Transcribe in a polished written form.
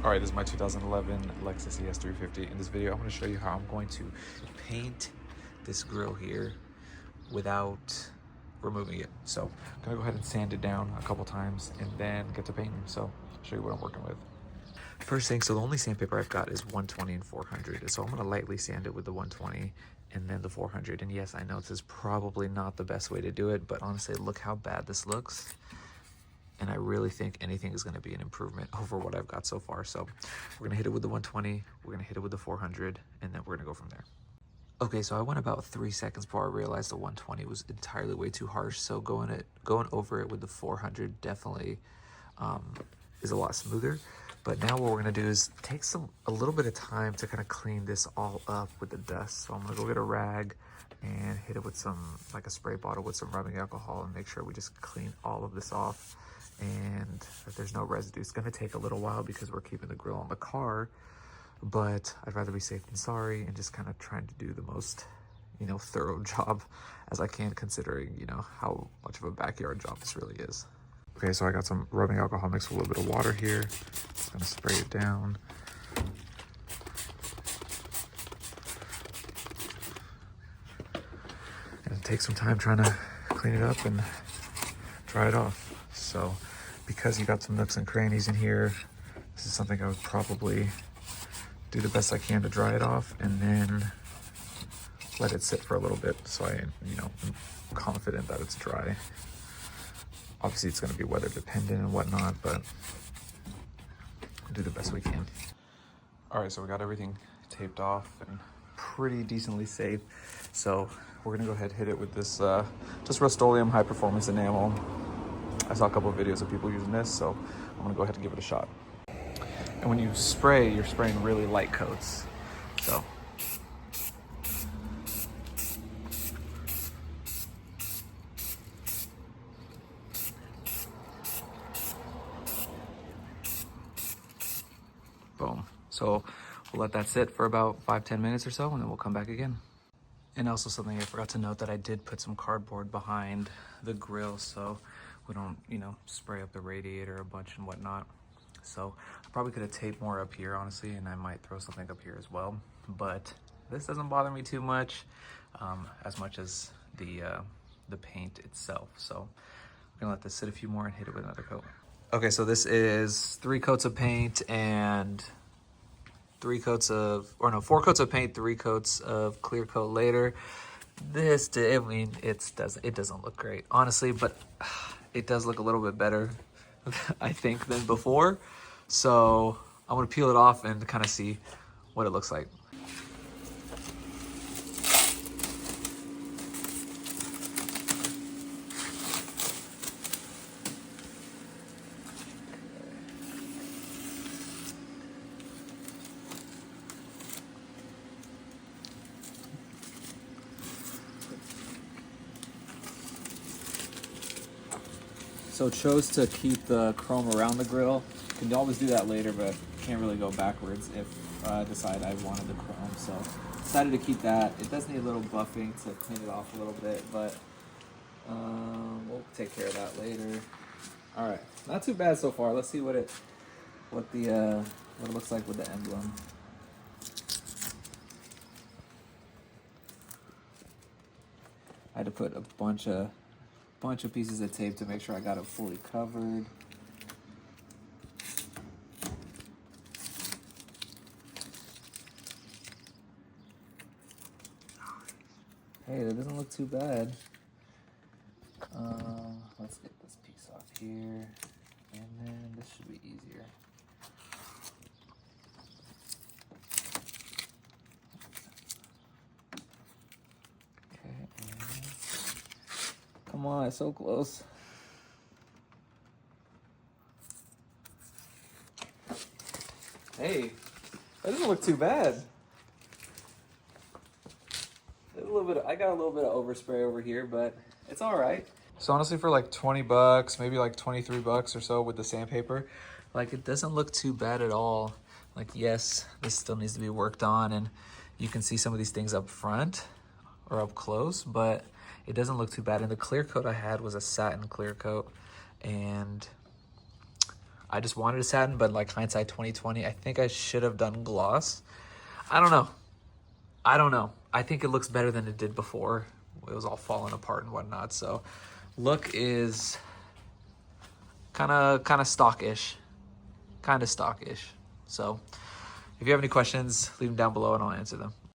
All right, this is my 2011 Lexus ES350. In this video, I'm going to show you how I'm going to paint this grille here without removing it. So I'm going to go ahead and sand it down a couple times and then get to painting. So I'll show you what I'm working with. First thing, so the only sandpaper I've got is 120 and 400. So I'm going to lightly sand it with the 120 and then the 400. And yes, I know this is probably not the best way to do it, but honestly, look how bad this looks. And I really think anything is going to be an improvement over what I've got so far. So we're going to hit it with the 120, we're going to hit it with the 400, and then we're going to go from there. Okay, so I went about 3 seconds before I realized the 120 was entirely way too harsh. So going over it with the 400 definitely is a lot smoother. But now what we're going to do is take a little bit of time to kind of clean this all up with the dust. So I'm going to go get a rag and hit it with like a spray bottle with some rubbing alcohol and make sure we just clean all of this off. And that there's no residue. It's going to take a little while because we're keeping the grill on the car, but I'd rather be safe than sorry and just kind of trying to do the most, thorough job as I can, considering, how much of a backyard job this really is. Okay, so I got some rubbing alcohol mixed with a little bit of water here. Just going to spray it down. And take some time trying to clean it up and dry it off. So because you got some nooks and crannies in here, this is something I would probably do the best I can to dry it off and then let it sit for a little bit so I, am confident that it's dry. Obviously it's going to be weather dependent and whatnot, but we'll do the best we can. All right, so we got everything taped off and pretty decently safe. So we're gonna go ahead and hit it with this just Rust-Oleum high performance enamel. I saw a couple of videos of people using this, so I'm gonna go ahead and give it a shot. And when you spray, you're spraying really light coats. So. Boom. So we'll let that sit for about 5-10 minutes or so, and then we'll come back again. And also something I forgot to note, that I did put some cardboard behind the grill so we don't, spray up the radiator a bunch and whatnot. So I probably could have taped more up here, honestly, and I might throw something up here as well. But this doesn't bother me too much as the paint itself. So I'm gonna let this sit a few more and hit it with another coat. Okay, so this is 3 coats of paint and 4 coats of paint, 3 coats of clear coat later. It doesn't look great, honestly, but it does look a little bit better, I think, than before. So I'm gonna peel it off and kind of see what it looks like. So chose to keep the chrome around the grill. Can always do that later, but can't really go backwards if I decide I wanted the chrome. So decided to keep that. It does need a little buffing to clean it off a little bit, but we'll take care of that later. All right, not too bad so far. Let's see what it looks like with the emblem. I had to put a bunch of pieces of tape to make sure I got it fully covered. Hey, that doesn't look too bad. Let's get this piece off here, and then this should be easier. Come on, it's so close. Hey, that doesn't look too bad. I got a little bit of overspray over here, but it's all right. So honestly, for like 20 bucks, maybe like 23 bucks or so with the sandpaper, like, it doesn't look too bad at all. Like, yes, this still needs to be worked on, and you can see some of these things up front or up close, but it doesn't look too bad. And the clear coat I had was a satin clear coat, and I just wanted a satin, but like hindsight 2020, I think I should have done gloss. I don't know. I think it looks better than it did before. It was all falling apart and whatnot. So look is kind of stock-ish. So if you have any questions, leave them down below and I'll answer them.